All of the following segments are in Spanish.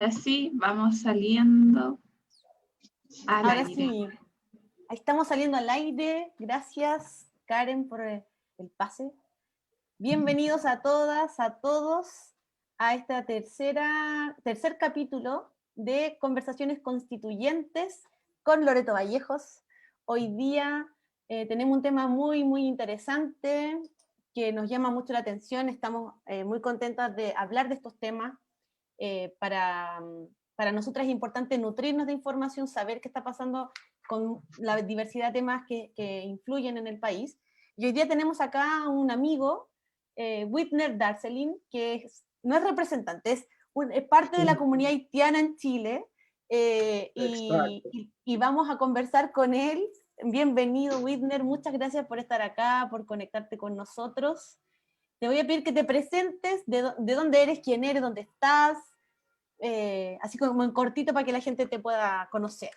Así vamos saliendo al Ahora aire. sí, ahí estamos saliendo al aire. Gracias, Karen, por el pase. Bienvenidos a todas, a todos, a este tercer capítulo de Conversaciones Constituyentes con Loreto Vallejos. Hoy día tenemos un tema muy, muy interesante que nos llama mucho la atención. Estamos muy contentas de hablar de estos temas. Para nosotras es importante nutrirnos de información, saber qué está pasando con la diversidad de temas que influyen en el país. Y hoy día tenemos acá a un amigo, Whitner Darcelin, no es representante, es parte de la comunidad haitiana en Chile, y vamos a conversar con él. Bienvenido, Whitner, muchas gracias por estar acá, por conectarte con nosotros. Te voy a pedir que te presentes, de dónde eres, quién eres, dónde estás, así como en cortito para que la gente te pueda conocer.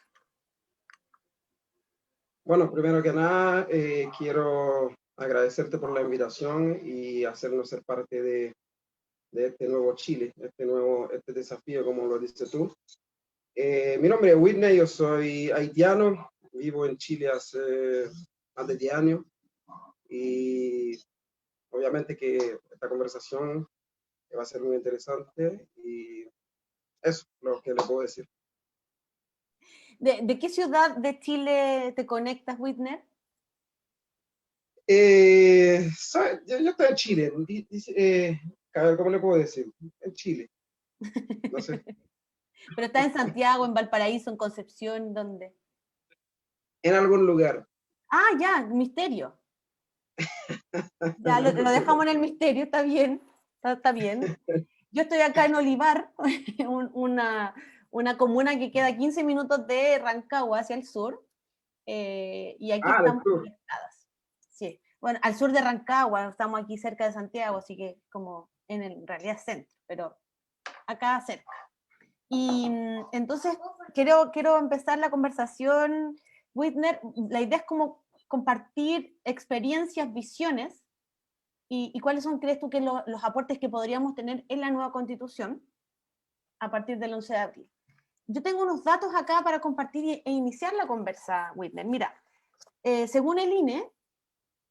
Bueno, primero que nada, quiero agradecerte por la invitación y hacernos ser parte de este nuevo Chile, este desafío, como lo dices tú. Mi nombre es Whitney, yo soy haitiano, vivo en Chile hace más de 10 años y obviamente que esta conversación va a ser muy interesante y eso es lo que le puedo decir. ¿De qué ciudad de Chile te conectas, Whitner? Yo estoy en Chile, ¿cómo le puedo decir? En Chile, no sé. Pero estás en Santiago, en Valparaíso, en Concepción, ¿dónde? En algún lugar. Ah, ya, misterio. Ya, lo dejamos en el misterio, está bien, está bien. Yo estoy acá en Olivar, una comuna que queda 15 minutos de Rancagua hacia el sur, y aquí Del estamos sur. conectadas. Sí. Bueno, al sur de Rancagua, estamos aquí cerca de Santiago, así que como en realidad centro, pero acá cerca. Y entonces quiero empezar la conversación, Whitner. La idea es como compartir experiencias, visiones, y cuáles son, crees tú, que los aportes que podríamos tener en la nueva constitución a partir del 11 de abril. Yo tengo unos datos acá para compartir e iniciar la conversa, Whitner. Mira, según el INE,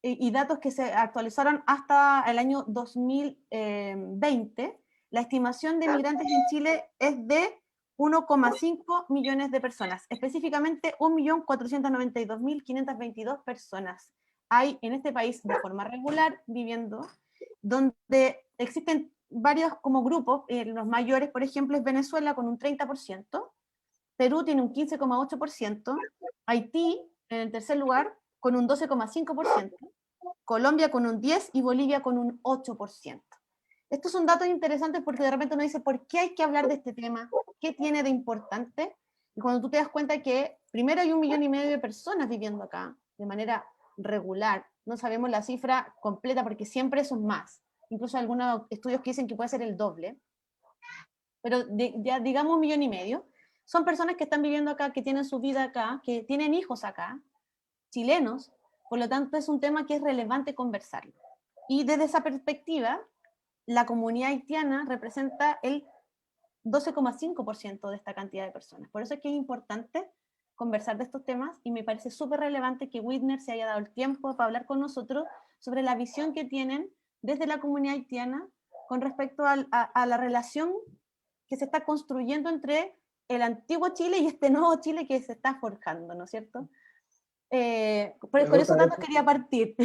y datos que se actualizaron hasta el año 2020, la estimación de migrantes en Chile es de 1,5 millones de personas, específicamente 1.492.522 personas hay en este país de forma regular viviendo, donde existen varios como grupos. Los mayores, por ejemplo, es Venezuela con un 30%, Perú tiene un 15,8%, Haití en el tercer lugar con un 12,5%, Colombia con un 10% y Bolivia con un 8%. Estos son datos interesantes porque de repente uno dice, ¿por qué hay que hablar de este tema? ¿Qué tiene de importante? Y cuando tú te das cuenta que primero hay 1,5 millones de personas viviendo acá de manera regular, no sabemos la cifra completa porque siempre son más. Incluso hay algunos estudios que dicen que puede ser el doble, pero ya digamos 1,5 millones, son personas que están viviendo acá, que tienen su vida acá, que tienen hijos acá, chilenos. Por lo tanto, es un tema que es relevante conversarlo. Y desde esa perspectiva, la comunidad haitiana representa el 12,5% de esta cantidad de personas. Por eso es que es importante conversar de estos temas, y me parece súper relevante que Whitner se haya dado el tiempo para hablar con nosotros sobre la visión que tienen desde la comunidad haitiana con respecto a la relación que se está construyendo entre el antiguo Chile y este nuevo Chile que se está forjando, ¿no es cierto? Con esos datos quería partir.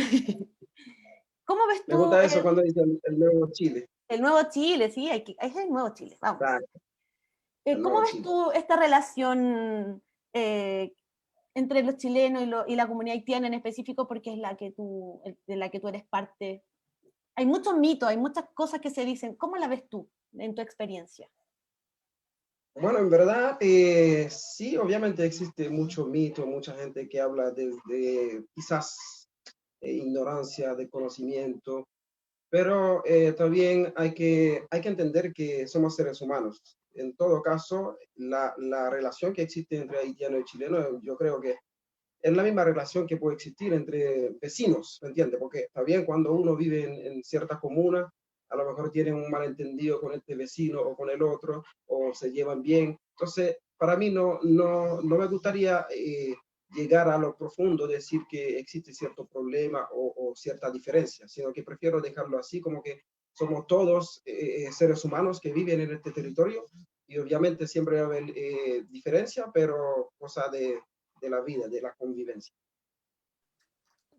¿Cómo ves Me tú gusta eso cuando dice el nuevo Chile. el nuevo Chile? Sí, es el nuevo Chile, vamos. Exacto, el ¿Cómo nuevo ves Chile. tú esta relación entre los chilenos y la comunidad haitiana en específico, porque es de la que tú eres parte? Hay muchos mitos, hay muchas cosas que se dicen. ¿Cómo la ves tú en tu experiencia? Bueno, en verdad, sí, obviamente existe mucho mito, mucha gente que habla de quizás ignorancia, de conocimiento, pero también hay que entender que somos seres humanos. En todo caso, la relación que existe entre haitiano y chileno, yo creo que es la misma relación que puede existir entre vecinos, ¿me entiendes? Porque está bien cuando uno vive en cierta comuna, a lo mejor tienen un malentendido con este vecino o con el otro, o se llevan bien. Entonces, para mí no me gustaría llegar a lo profundo, decir que existe cierto problema o cierta diferencia, sino que prefiero dejarlo así, como que somos todos seres humanos que viven en este territorio, y obviamente siempre va a haber diferencia, pero cosa de la vida, de la convivencia.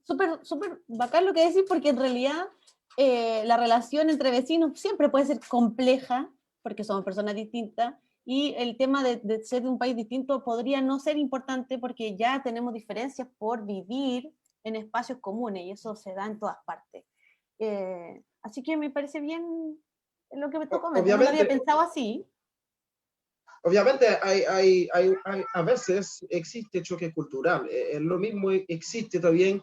Súper, súper bacán lo que decís, porque en realidad la relación entre vecinos siempre puede ser compleja, porque somos personas distintas, y el tema de ser de un país distinto podría no ser importante porque ya tenemos diferencias por vivir en espacios comunes, y eso se da en todas partes. Así que me parece bien lo que tú comentas, no lo había pensado así. Obviamente a veces existe choque cultural, lo mismo existe también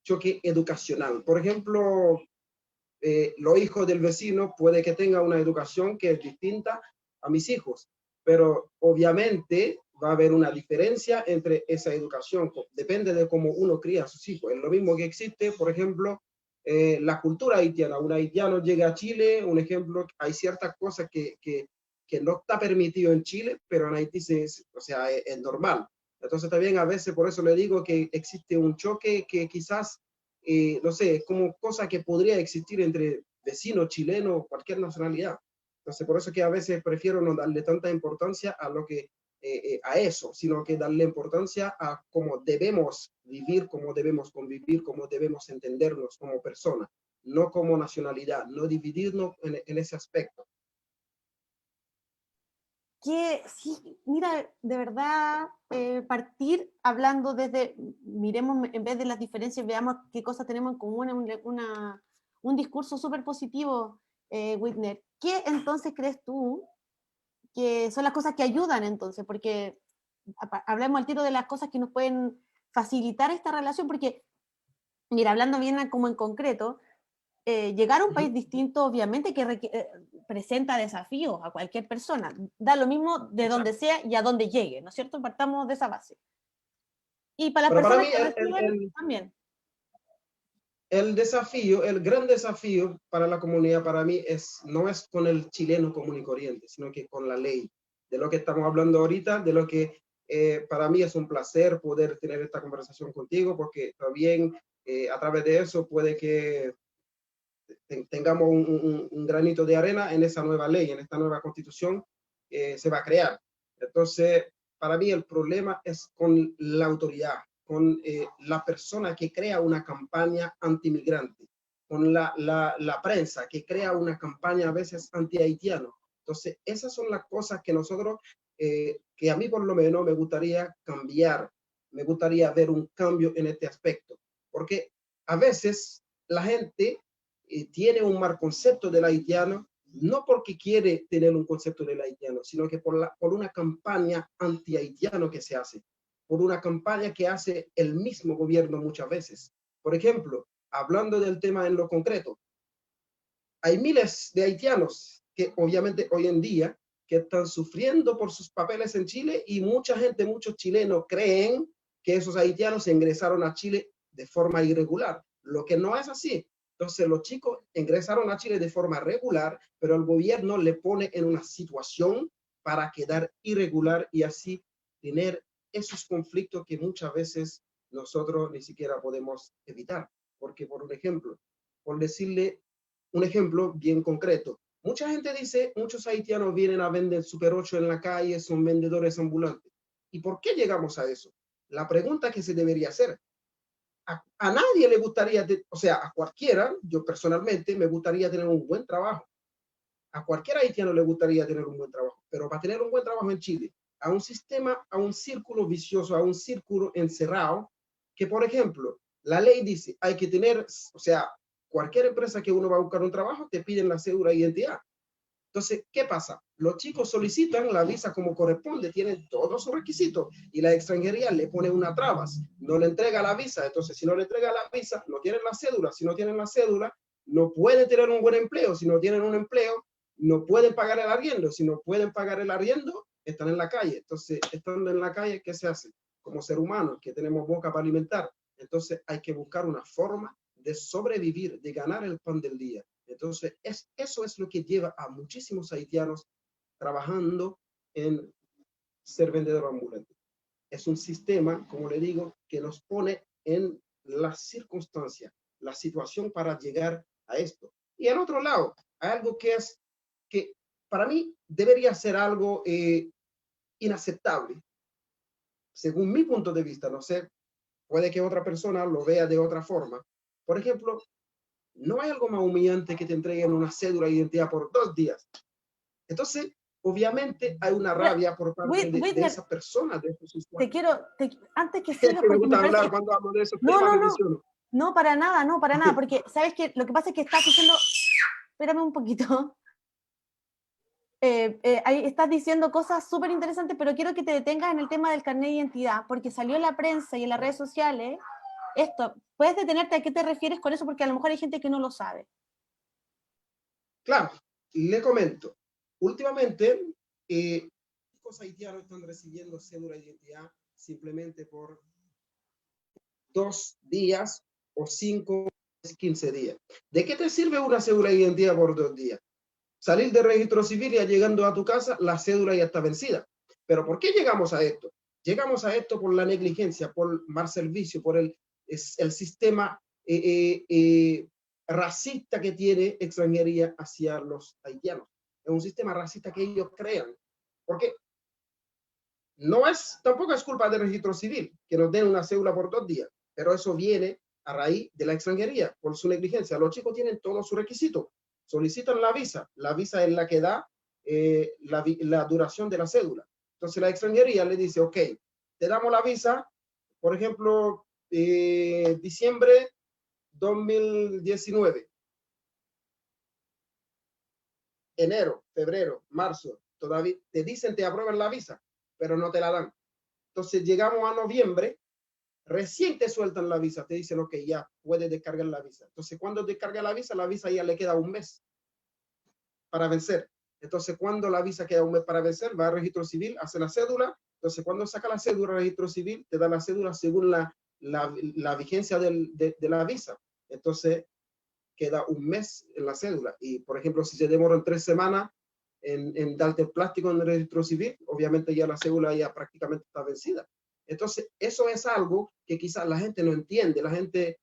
choque educacional. Por ejemplo, los hijos del vecino puede que tengan una educación que es distinta a mis hijos, pero obviamente va a haber una diferencia entre esa educación, depende de cómo uno cría a sus hijos. Es lo mismo que existe, por ejemplo, la cultura haitiana. Un haitiano llega a Chile, un ejemplo, hay ciertas cosas que no está permitido en Chile, pero en Haití o sea, es normal. Entonces también a veces por eso le digo que existe un choque que quizás no sé, es como cosa que podría existir entre vecinos chilenos, cualquier nacionalidad. Entonces, por eso que a veces prefiero no darle tanta importancia a lo que, a eso, sino que darle importancia a cómo debemos vivir, cómo debemos convivir, cómo debemos entendernos como personas, no como nacionalidad, no dividirnos en ese aspecto. Que sí, mira, de verdad, partir hablando desde, miremos en vez de las diferencias, veamos qué cosas tenemos en común, un discurso súper positivo, Whitner. ¿Qué entonces crees tú que son las cosas que ayudan entonces? Porque hablemos al tiro de las cosas que nos pueden facilitar esta relación, porque, mira, hablando bien como en concreto, llegar a un país distinto obviamente que presenta desafíos a cualquier persona, da lo mismo de donde sea y a donde llegue, ¿no es cierto? Partamos de esa base. Y para las Pero para personas mí que reciben también. El desafío, el gran desafío para la comunidad, para mí, no es con el chileno común y corriente, sino que con la ley. De lo que estamos hablando ahorita, de lo que para mí es un placer poder tener esta conversación contigo, porque también a través de eso puede que tengamos un granito de arena en esa nueva ley, en esta nueva constitución que se va a crear. Entonces, para mí el problema es con la autoridad, con la persona que crea una campaña antimigrante, con la prensa que crea una campaña a veces anti-haitiano. Entonces, esas son las cosas que nosotros, que a mí por lo menos me gustaría cambiar, me gustaría ver un cambio en este aspecto, porque a veces la gente tiene un mal concepto del haitiano, no porque quiere tener un concepto del haitiano, sino que por una campaña anti-haitiano que se hace, por una campaña que hace el mismo gobierno muchas veces. Por ejemplo, hablando del tema en lo concreto, hay miles de haitianos que obviamente hoy en día que están sufriendo por sus papeles en Chile, y mucha gente, muchos chilenos creen que esos haitianos ingresaron a Chile de forma irregular, lo que no es así. Entonces los chicos ingresaron a Chile de forma regular, pero el gobierno le pone en una situación para quedar irregular y así tener esos conflictos que muchas veces nosotros ni siquiera podemos evitar. Porque, por ejemplo, por decirle un ejemplo bien concreto, mucha gente dice, muchos haitianos vienen a vender Super 8 en la calle, son vendedores ambulantes. ¿Y por qué llegamos a eso? La pregunta que se debería hacer, a nadie le gustaría, o sea, a cualquiera, yo personalmente me gustaría tener un buen trabajo. A cualquier haitiano le gustaría tener un buen trabajo, pero para tener un buen trabajo en Chile, a un sistema, a un círculo vicioso, a un círculo encerrado, que por ejemplo, la ley dice, hay que tener, o sea, cualquier empresa que uno va a buscar un trabajo, te piden la cédula de identidad. Entonces, ¿qué pasa? Los chicos solicitan la visa como corresponde, tienen todos sus requisitos, y la extranjería le pone una trabas, no le entrega la visa. Entonces, si no le entrega la visa, no tienen la cédula. Si no tienen la cédula, no pueden tener un buen empleo. Si no tienen un empleo, no pueden pagar el arriendo. Si no pueden pagar el arriendo, están en la calle. Entonces, estando en la calle, ¿qué se hace? Como ser humano, que tenemos boca para alimentar. Entonces, hay que buscar una forma de sobrevivir, de ganar el pan del día. Entonces, eso es lo que lleva a muchísimos haitianos trabajando en ser vendedor ambulante. Es un sistema, como le digo, que nos pone en la circunstancia, la situación para llegar a esto. Y al otro lado, hay algo que para mí debería ser algo inaceptable, según mi punto de vista. No sé, puede que otra persona lo vea de otra forma. Por ejemplo, no hay algo más humillante que te entreguen una cédula de identidad por 2 días. Entonces, obviamente hay una rabia por parte de esa persona, de esos usuarios. Antes que Es sigas, que me porque gusta me hablar parece, cuando hablo de esos temas, me emociono. no, para nada, porque sabes que lo que pasa es que estás diciendo, espérame un poquito, ahí estás diciendo cosas súper interesantes, pero quiero que te detengas en el tema del carnet de identidad, porque salió en la prensa y en las redes sociales esto. ¿Puedes detenerte a qué te refieres con eso? Porque a lo mejor hay gente que no lo sabe. Claro, le comento. Últimamente, los haitianos están recibiendo cédula de identidad simplemente por 2 días o 5, 15 días. ¿De qué te sirve una cédula de identidad por 2 días? Salir del registro civil y ya llegando a tu casa, la cédula ya está vencida. ¿Pero por qué llegamos a esto? Llegamos a esto por la negligencia, por mal servicio, por el sistema racista que tiene extranjería hacia los haitianos. Es un sistema racista que ellos crean. Porque tampoco es culpa del registro civil que nos den una cédula por 2 días, pero eso viene a raíz de la extranjería, por su negligencia. Los chicos tienen todos sus requisitos, solicitan la visa es la que da la duración de la cédula. Entonces la extranjería le dice, ok, te damos la visa, por ejemplo, diciembre 2019, enero, febrero, marzo, todavía te dicen, te aprueban la visa, pero no te la dan. Entonces llegamos a noviembre, recién te sueltan la visa, te dicen, ok, ya puedes descargar la visa. Entonces, cuando descarga la visa ya le queda un mes para vencer. Entonces, cuando la visa queda un mes para vencer, va al registro civil, hace la cédula. Entonces, cuando saca la cédula al registro civil, te da la cédula según la vigencia de la visa. Entonces, queda un mes en la cédula. Y, por ejemplo, si se demoran 3 semanas en darte el plástico en el registro civil, obviamente ya la cédula ya prácticamente está vencida. Entonces, eso es algo que quizás la gente no entiende, la gente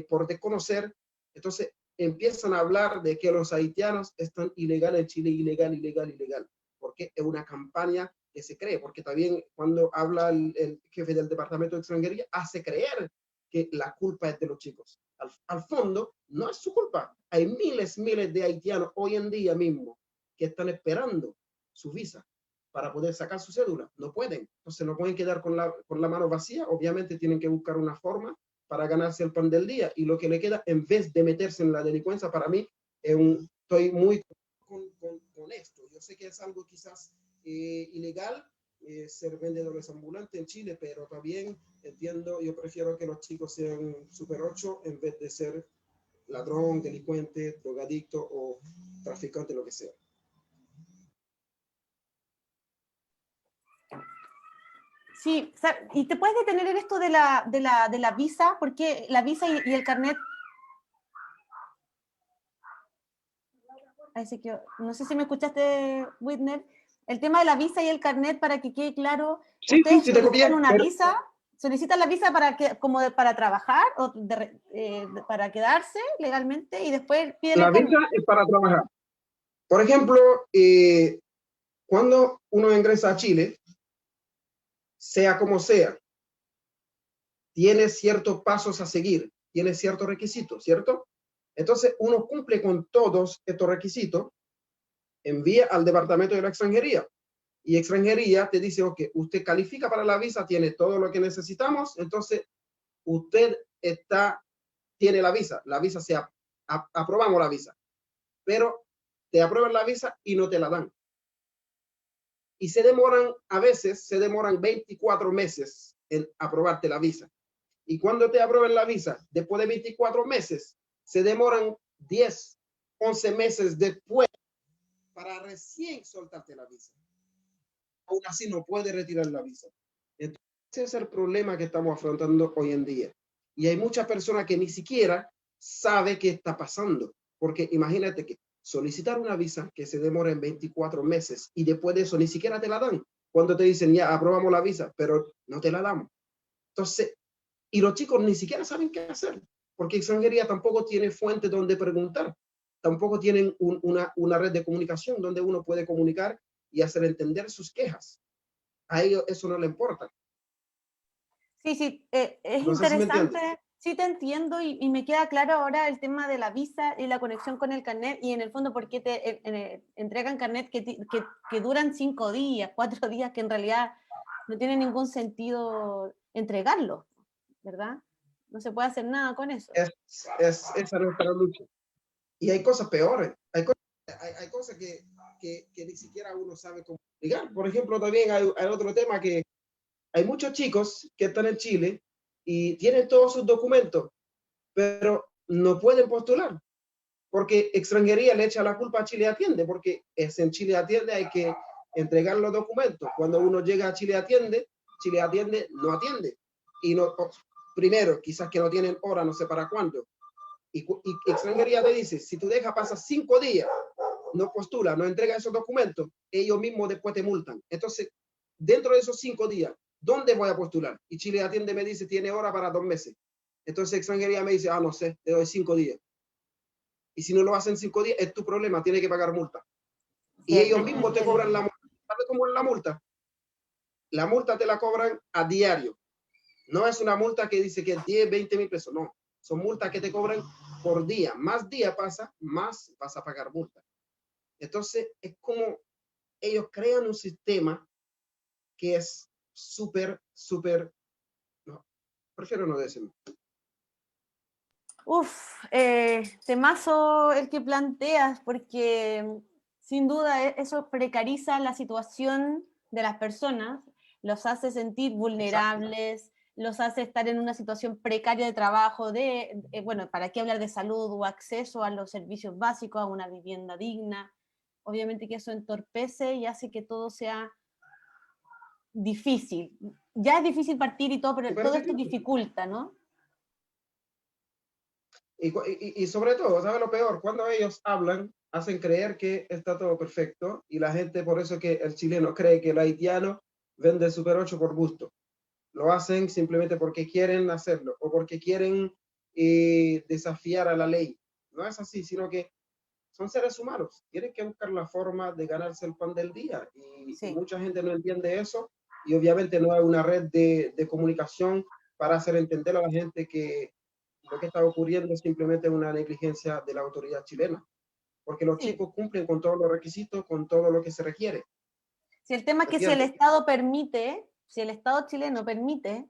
por desconocer, entonces empiezan a hablar de que los haitianos están ilegales en Chile, ilegal, porque es una campaña que se cree, porque también cuando habla el jefe del Departamento de Extranjería, hace creer que la culpa es de los chicos. Al fondo, no es su culpa. Hay miles de haitianos hoy en día mismo que están esperando su visa para poder sacar su cédula. No pueden. Entonces no pueden quedar con la mano vacía. Obviamente tienen que buscar una forma para ganarse el pan del día. Y lo que le queda, en vez de meterse en la delincuencia, para mí, estoy muy con esto. Yo sé que es algo quizás ilegal, ser vendedores ambulantes en Chile, pero también entiendo, yo prefiero que los chicos sean Super 8 en vez de ser ladrón, delincuente, drogadicto o traficante, lo que sea. Sí, y te puedes detener en esto de la visa, porque la visa y el carnet. No sé si me escuchaste, Whitner. El tema de la visa y el carnet, para que quede claro, sí, ustedes sí, solicitan una visa, solicitan la visa para trabajar o para quedarse legalmente y después piden la el carnet. visa es para trabajar. Por ejemplo, cuando uno ingresa a Chile, sea como sea, tiene ciertos pasos a seguir, tiene ciertos requisitos, ¿cierto? Entonces, uno cumple con todos estos requisitos, envía al Departamento de la Extranjería. Y Extranjería te dice, ok, usted califica para la visa, tiene todo lo que necesitamos, entonces usted tiene la visa aprobamos la visa, pero te aprueban la visa y no te la dan. Y a veces se demoran 24 meses en aprobarte la visa. Y cuando te aprueben la visa, después de 24 meses, se demoran 10, 11 meses después para recién soltarte la visa. Aún así no puede retirar la visa. Entonces, ese es el problema que estamos afrontando hoy en día. Y hay muchas personas que ni siquiera saben qué está pasando. Porque imagínate que solicitar una visa que se demora en 24 meses y después de eso ni siquiera te la dan. Cuando te dicen, ya, aprobamos la visa, pero no te la damos. Entonces, y los chicos ni siquiera saben qué hacer, porque extranjería tampoco tiene fuente donde preguntar, tampoco tienen una red de comunicación donde uno puede comunicar y hacer entender sus quejas. A ellos eso no le importa. Sí, sí, es No sé si me interesante, entiendes. sí te entiendo y me queda claro ahora el tema de la visa y la conexión con el carnet y en el fondo por qué te entregan carnet que duran 5 días, 4 días, que en realidad no tiene ningún sentido entregarlo, ¿verdad? No se puede hacer nada con eso. Esa nuestra lucha. Y hay cosas peores, hay cosas que ni siquiera uno sabe cómo explicar. Por ejemplo, también hay otro tema que hay muchos chicos que están en Chile y tienen todos sus documentos, pero no pueden postular, porque extranjería le echa la culpa a Chile Atiende, porque es en Chile Atiende hay que entregar los documentos. Cuando uno llega a Chile Atiende no atiende. Y no, primero, quizás que no tienen hora, no sé para cuándo. Y extranjería te dice, si tú dejas pasar 5 días, no postula, no entrega esos documentos, ellos mismos después te multan. Entonces, dentro de esos 5 días, ¿dónde voy a postular? Y Chile Atiende me dice, tiene hora para 2 meses. Entonces, extranjería me dice, no sé, te doy 5 días. Y si no lo hacen 5 días, es tu problema, tiene que pagar multa. Y ellos mismos te cobran la multa. ¿Sabes cómo es la multa? La multa te la cobran a diario. No es una multa que dice que es 10, 20 mil pesos, no. Son multas que te cobran por día. Más día pasa, más vas a pagar multa. Entonces, es como ellos crean un sistema que es súper, no, prefiero no decirlo. Temazo el que planteas, porque sin duda eso precariza la situación de las personas, los hace sentir vulnerables, exacto, los hace estar en una situación precaria de trabajo, bueno, ¿para qué hablar de salud o acceso a los servicios básicos, a una vivienda digna? Obviamente que eso entorpece y hace que todo sea difícil. Ya es difícil partir y todo, pero todo esto dificulta, ¿no? Y sobre todo, ¿sabes lo peor? Cuando ellos hablan, hacen creer que está todo perfecto y la gente, por eso que el chileno cree que el haitiano vende Super 8 por gusto. Lo hacen simplemente porque quieren hacerlo o porque quieren desafiar a la ley. No es así, sino que son seres humanos. Tienen que buscar la forma de ganarse el pan del día. Y mucha gente no entiende eso y obviamente no hay una red de comunicación para hacer entender a la gente que lo que está ocurriendo es simplemente una negligencia de la autoridad chilena, porque los chicos cumplen con todos los requisitos, con todo lo que se requiere. Si el tema es que si el Estado permite, si el Estado chileno permite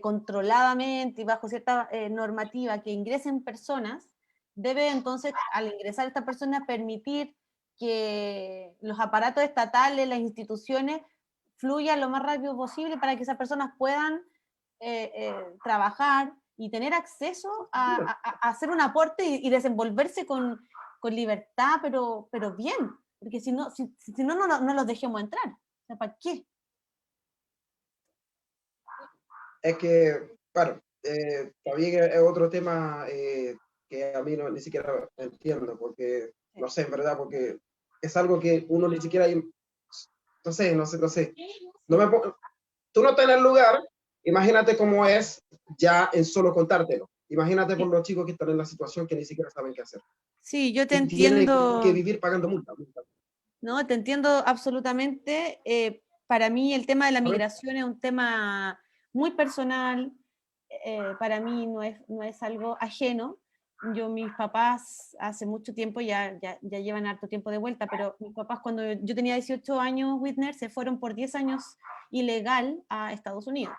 controladamente y bajo cierta normativa que ingresen personas, debe entonces, al ingresar esta persona, permitir que los aparatos estatales, las instituciones, fluyan lo más rápido posible para que esas personas puedan trabajar y tener acceso a hacer un aporte y desenvolverse con libertad, pero bien, porque si no, no los dejemos entrar. O sea, ¿para qué? Es que, bueno, también es otro tema que a mí ni siquiera entiendo, porque, no sé, en verdad, porque es algo que uno ni siquiera, no sé. No me, tú no estás en el lugar, imagínate cómo es ya en solo contártelo. Imagínate por los chicos que están en la situación que ni siquiera saben qué hacer. Sí, yo te y entiendo. Tienen que vivir pagando multa. No, te entiendo absolutamente. Para mí el tema de la migración es un tema muy personal. Para mí no es algo ajeno. Mis papás hace mucho tiempo, ya llevan harto tiempo de vuelta, pero mis papás cuando yo tenía 18 años, Whitner, se fueron por 10 años ilegal a Estados Unidos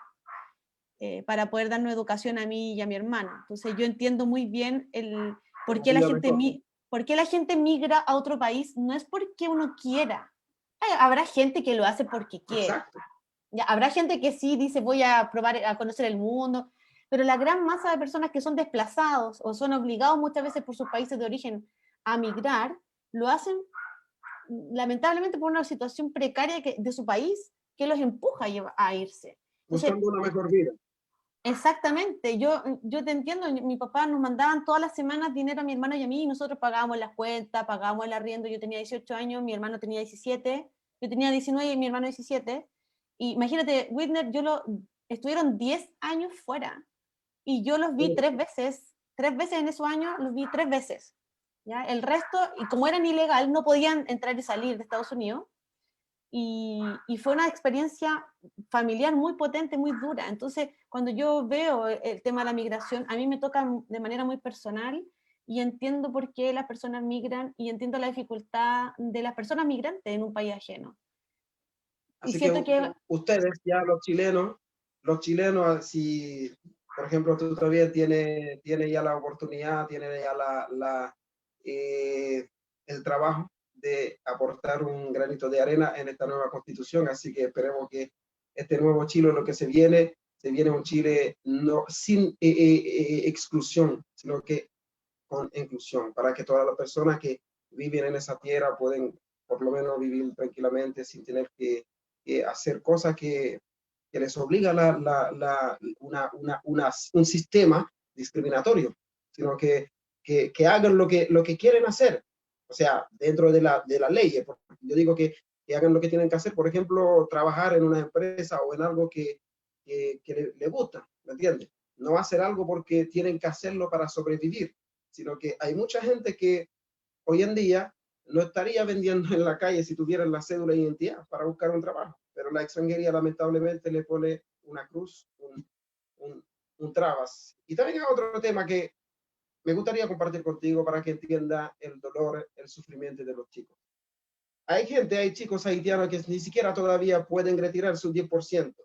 para poder darnos educación a mí y a mi hermano. Entonces yo entiendo muy bien por qué la gente migra a otro país. No es porque uno quiera. Habrá gente que lo hace porque quiere. Exacto. Ya, habrá gente que sí dice voy a probar a conocer el mundo, pero la gran masa de personas que son desplazados o son obligados muchas veces por sus países de origen a migrar, lo hacen lamentablemente por una situación precaria de su país que los empuja a irse. Entonces, buscando una mejor vida. Exactamente, yo te entiendo, mi papá nos mandaban todas las semanas dinero a mi hermano y a mí, y nosotros pagábamos las cuentas, pagábamos el arriendo. Yo tenía 18 años, mi hermano tenía 17, yo tenía 19 y mi hermano 17, y imagínate, Whitner, estuvieron 10 años fuera, y yo los vi 3 veces en esos años, los vi 3 veces, ¿ya? El resto, y como eran ilegal, no podían entrar y salir de Estados Unidos, y fue una experiencia familiar muy potente, muy dura. Entonces, cuando yo veo el tema de la migración, a mí me toca de manera muy personal, y entiendo por qué las personas migran, y entiendo la dificultad de las personas migrantes en un país ajeno. Y Así que siento que... ustedes, ya los chilenos, si, por ejemplo, tú todavía tienes ya la oportunidad, tienes ya el trabajo de aportar un granito de arena en esta nueva constitución, así que esperemos que este nuevo Chile, lo que se viene un Chile no sin exclusión, sino que con inclusión, para que todas las personas que viven en esa tierra pueden por lo menos vivir tranquilamente sin tener que hacer cosas que les obliga un sistema discriminatorio, sino que hagan lo que quieren hacer, o sea, dentro de la ley. Yo digo que hagan lo que tienen que hacer, por ejemplo, trabajar en una empresa o en algo que le gusta, ¿me entiendes? No hacer algo porque tienen que hacerlo para sobrevivir, sino que hay mucha gente que hoy en día no estaría vendiendo en la calle si tuvieran la cédula de identidad para buscar un trabajo, pero la extranjería lamentablemente le pone una cruz, un trabas. Y también hay otro tema que me gustaría compartir contigo para que entienda el dolor, el sufrimiento de los chicos. Hay chicos haitianos que ni siquiera todavía pueden retirar su 10%.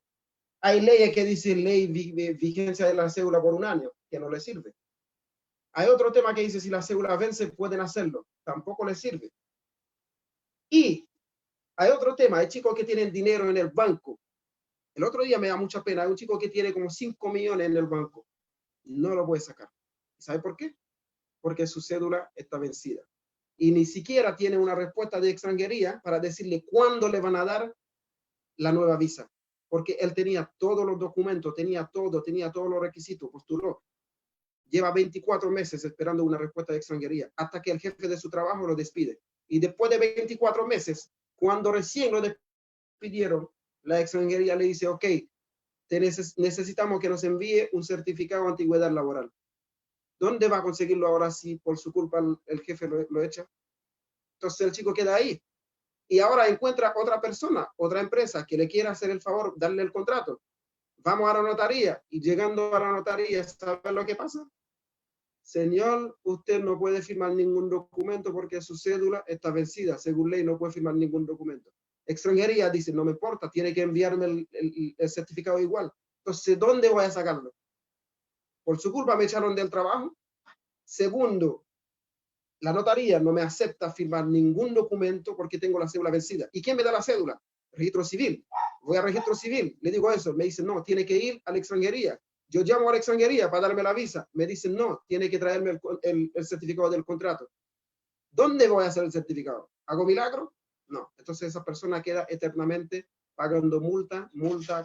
Hay leyes que dicen ley vigencia de la cédula por un año, que no les sirve. Hay otro tema que dice si la cédula vence pueden hacerlo, tampoco les sirve. Y hay otro tema, hay chicos que tienen dinero en el banco. El otro día me da mucha pena, hay un chico que tiene como 5 millones en el banco, no lo puede sacar. ¿Sabe por qué? Porque su cédula está vencida. Y ni siquiera tiene una respuesta de extranjería para decirle cuándo le van a dar la nueva visa. Porque él tenía todos los documentos, tenía todos los requisitos, postuló. Lleva 24 meses esperando una respuesta de extranjería, hasta que el jefe de su trabajo lo despide. Y después de 24 meses, cuando recién lo despidieron, la extranjería le dice, ok, necesitamos que nos envíe un certificado de antigüedad laboral. ¿Dónde va a conseguirlo ahora si por su culpa el jefe lo echa? Entonces el chico queda ahí. Y ahora encuentra otra persona, otra empresa que le quiera hacer el favor, darle el contrato. Vamos a la notaría, y llegando a la notaría, ¿sabes lo que pasa? Señor, usted no puede firmar ningún documento porque su cédula está vencida. Según ley, no puede firmar ningún documento. Extranjería dice, no me importa, tiene que enviarme el certificado igual. Entonces, ¿dónde voy a sacarlo? Por su culpa me echaron del trabajo. Segundo, la notaría no me acepta firmar ningún documento porque tengo la cédula vencida. ¿Y quién me da la cédula? Registro civil. Voy a registro civil, le digo eso, me dicen, no, tiene que ir a la extranjería. Yo llamo a la extranjería para darme la visa, me dicen, no, tiene que traerme el certificado del contrato. ¿Dónde voy a hacer el certificado? ¿Hago milagro? No. Entonces esa persona queda eternamente pagando multa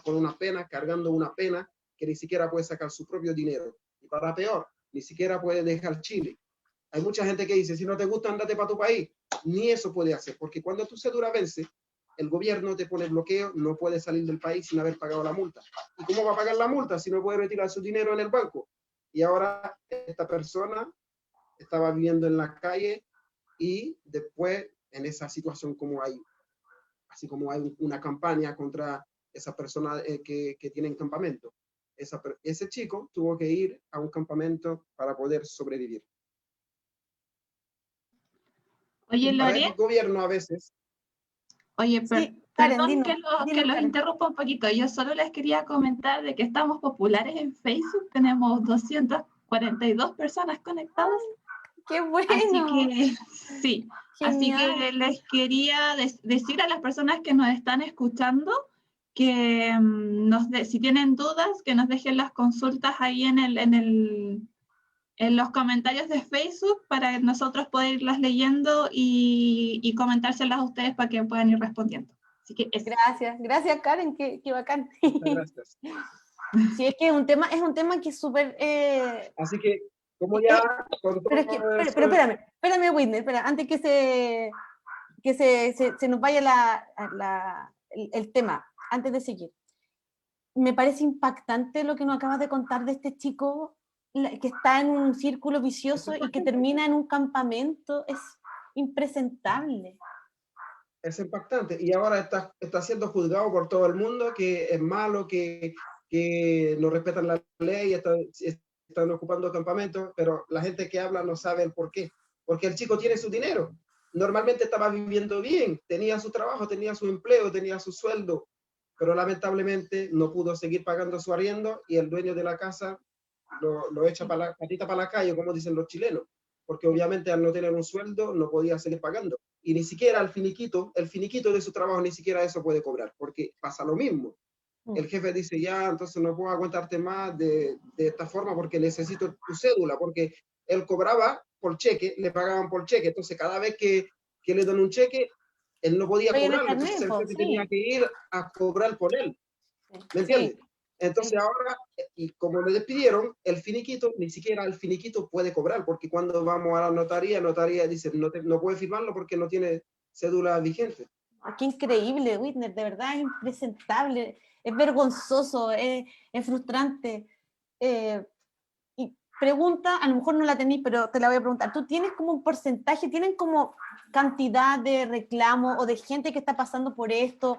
con una pena, cargando una pena que ni siquiera puede sacar su propio dinero. Y para peor, ni siquiera puede dejar Chile. Hay mucha gente que dice, si no te gusta, andate para tu país. Ni eso puede hacer, porque cuando tu cédula vence, el gobierno te pone bloqueo, no puede salir del país sin haber pagado la multa. ¿Y cómo va a pagar la multa si no puede retirar su dinero en el banco? Y ahora esta persona estaba viviendo en la calle y después en esa situación así como hay una campaña contra esa persona que tienen campamento. Ese chico tuvo que ir a un campamento para poder sobrevivir. Oye, Para Lore, el gobierno a veces. oye, Sí, Karen, perdón dinos, que los Karen. interrumpa un poquito. Yo solo les quería comentar de que estamos populares en Facebook. Tenemos 242 personas conectadas. ¡Qué bueno! Así que, sí. Así Genial. que les quería decir a las personas que nos están escuchando que si tienen dudas, que nos dejen las consultas ahí en los comentarios de Facebook para nosotros poder irlas leyendo y comentárselas a ustedes para que puedan ir respondiendo. Así que eso. Gracias Karen, qué bacán. Muchas gracias. Sí, es que es un tema que es súper... Así que, como ya... con pero es que, todo eso- pero espérame, Whitney, espera, antes que se nos vaya el tema, antes de seguir. Me parece impactante lo que nos acabas de contar de este chico que está en un círculo vicioso y que termina en un campamento. Es impresentable. Es impactante. Y ahora está siendo juzgado por todo el mundo que es malo, que no respetan la ley, están ocupando campamentos, pero la gente que habla no sabe el por qué. Porque el chico tiene su dinero. Normalmente estaba viviendo bien, tenía su trabajo, tenía su empleo, tenía su sueldo, pero lamentablemente no pudo seguir pagando su arriendo y el dueño de la casa lo echa para la patita para la calle, como dicen los chilenos, porque obviamente al no tener un sueldo no podía seguir pagando. Y ni siquiera el finiquito de su trabajo, ni siquiera eso puede cobrar, porque pasa lo mismo. El jefe dice, ya, entonces no puedo aguantarte más de esta forma porque necesito tu cédula, porque él cobraba por cheque, le pagaban por cheque, entonces cada vez que le dan un cheque, él no podía Oye, en el cobrarlo, entonces carnet, el po, jefe tenía que ir a cobrar por él, ¿me sí, entiendes? Entonces sí. ahora, y como le despidieron, el finiquito, ni siquiera el finiquito puede cobrar, porque cuando vamos a la notaría dice, no puede firmarlo porque no tiene cédula vigente. Qué increíble, Whitney, de verdad es impresentable, es vergonzoso, es frustrante. Y pregunta, a lo mejor no la tenéis, pero te la voy a preguntar. ¿Tú tienes como un porcentaje, tienen como cantidad de reclamos o de gente que está pasando por esto?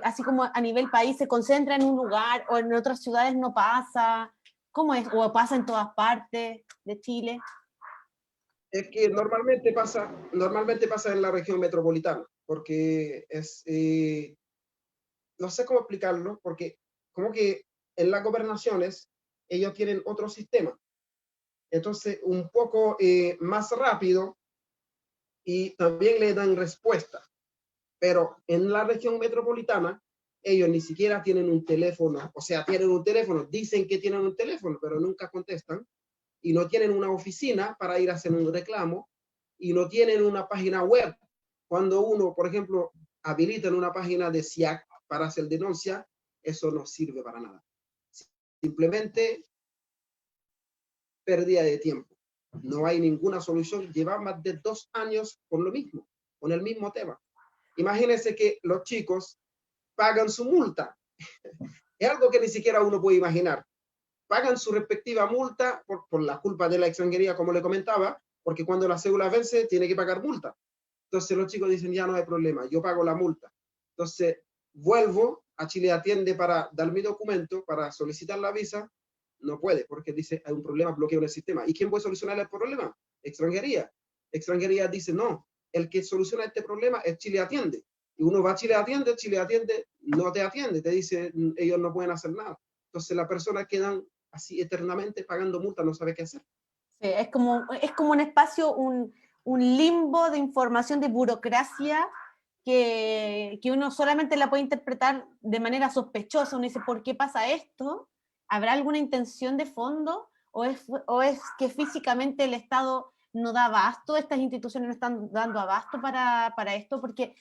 Así como a nivel país se concentra en un lugar o en otras ciudades no pasa. ¿Cómo es? ¿O pasa en todas partes de Chile? Es que normalmente pasa en la región metropolitana, porque no sé cómo explicarlo, porque como que en las gobernaciones ellos tienen otro sistema, entonces un poco más rápido y también le dan respuesta, pero en la región metropolitana ellos ni siquiera tienen un teléfono, o sea, tienen un teléfono, dicen que tienen un teléfono, pero nunca contestan, y no tienen una oficina para ir a hacer un reclamo, y no tienen una página web. Cuando uno, por ejemplo, habilita en una página de SIAC para hacer denuncia, eso no sirve para nada. Simplemente pérdida de tiempo. No hay ninguna solución. Lleva más de 2 años con lo mismo, con el mismo tema. Imagínense que los chicos pagan su multa. Es algo que ni siquiera uno puede imaginar. Pagan su respectiva multa por la culpa de la extranjería, como le comentaba, porque cuando la cédula vence, tiene que pagar multa. Entonces los chicos dicen, ya no hay problema, yo pago la multa. Entonces vuelvo a Chile Atiende para dar mi documento, para solicitar la visa, no puede, porque dice, hay un problema, bloqueo en el sistema. ¿Y quién puede solucionar el problema? Extranjería. Extranjería dice, no, el que soluciona este problema es Chile Atiende. Y uno va a Chile Atiende no te atiende, te dice, ellos no pueden hacer nada. Entonces las personas quedan así eternamente pagando multa, no sabe qué hacer. Sí, es como un espacio, un limbo de información, de burocracia que uno solamente la puede interpretar de manera sospechosa. Uno dice, ¿por qué pasa esto? ¿Habrá alguna intención de fondo? ¿O es que físicamente el Estado no da abasto, estas instituciones no están dando abasto para esto? Porque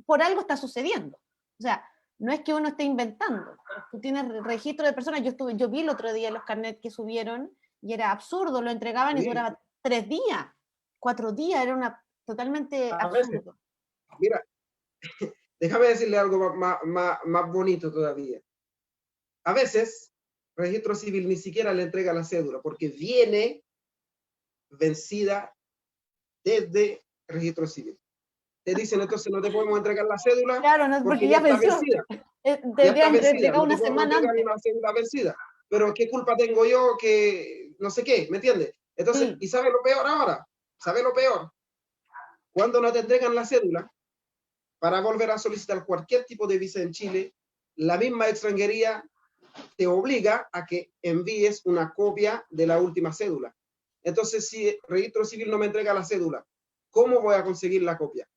por algo está sucediendo. O sea, no es que uno esté inventando. Tú tienes registro de personas. Yo vi el otro día los carnets que subieron y era absurdo. Lo entregaban y duraba 3 días, 4 días. Era totalmente absurdo. Mira, déjame decirle algo más bonito todavía. A veces, registro civil ni siquiera le entrega la cédula porque viene vencida desde registro civil. Te dicen, entonces no te podemos entregar la cédula, claro, no, porque ya está vencida. Ya está vencida, no te podemos entregar una cédula vencida. Pero ¿qué culpa tengo yo que no sé qué? ¿Me entiendes? Entonces, sí. ¿Y sabe lo peor ahora? ¿Sabe lo peor? Cuando no te entregan la cédula, para volver a solicitar cualquier tipo de visa en Chile, la misma extranjería te obliga a que envíes una copia de la última cédula. Entonces, si el registro civil no me entrega la cédula, ¿cómo voy a conseguir la copia?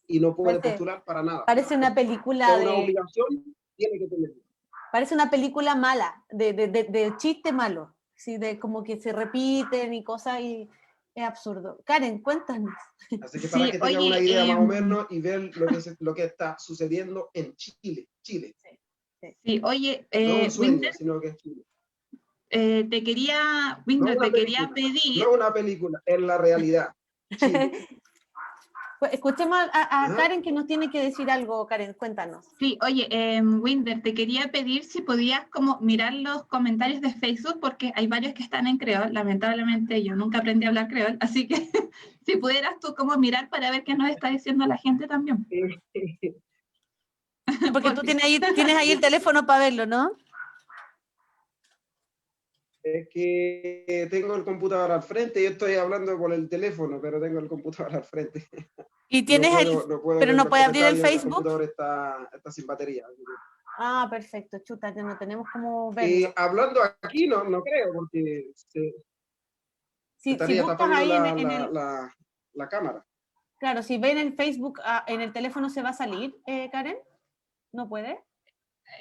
Y no puede postular para nada. Parece una película una obligación, tiene que tener. Parece una película mala, de chiste malo, ¿sí? De como que se repiten y cosas, y es absurdo. Karen, cuéntanos. Así que para que tengan una idea más o menos y ver lo que está sucediendo en Chile. Sí. Sí, oye, No un sueño, Winder, sino que es Chile. te quería, No Winder, una te quería película, pedir. no una película, es la realidad. Chile. Pues escuchemos a Ajá. Karen que nos tiene que decir algo. Karen, cuéntanos. Sí, oye, Winder, te quería pedir si podías como mirar los comentarios de Facebook, porque hay varios que están en creol. Lamentablemente yo nunca aprendí a hablar creol, así que si pudieras tú como mirar para ver qué nos está diciendo la gente también. Sí, porque tú Porfis. tienes ahí el teléfono para verlo, ¿no? Es que tengo el computador al frente, yo estoy hablando por el teléfono, pero tengo el computador al frente. Y tienes ahí, No puedo pero ver no los puede abrir el comentarios, el Facebook. computador está sin batería. Ah, perfecto, chuta, ya no tenemos cómo verlo. Hablando aquí, no creo, porque se Si estaría buscas tapando ahí en el, la cámara. claro, si ven en Facebook, en el teléfono se va a salir, Karen, ¿no puede?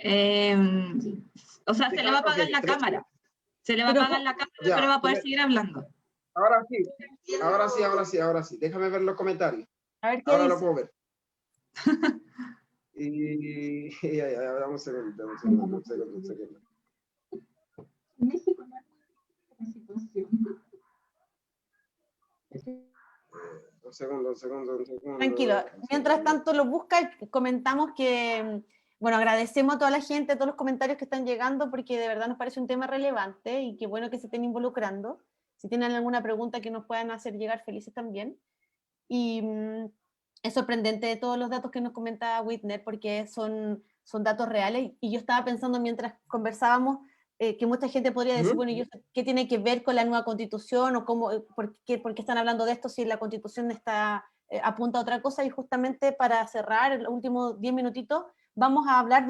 Eh, o sea, se le va a Ok, apagar la cámara. Se le va a Pero, apagar la cámara, pero ya. va a poder seguir hablando. Ahora sí, ahora sí. Déjame ver los comentarios. a ver qué Ahora lo dice. puedo ver. Ya, dame un segundo, un segundo. México no es una situación. Un segundo. Tranquilo. Mientras tanto lo busca y comentamos que, bueno, agradecemos a toda la gente, a todos los comentarios que están llegando, porque de verdad nos parece un tema relevante y qué bueno que se estén involucrando. Si tienen alguna pregunta que nos puedan hacer llegar, felices también. Y es sorprendente de todos los datos que nos comenta Whitner, porque son datos reales. Y yo estaba pensando mientras conversábamos que mucha gente podría decir, bueno, ¿y qué tiene que ver con la nueva constitución? ¿O cómo, por qué están hablando de esto si la constitución está, apunta a otra cosa? Y justamente para cerrar, en los últimos 10 minutitos, vamos a hablar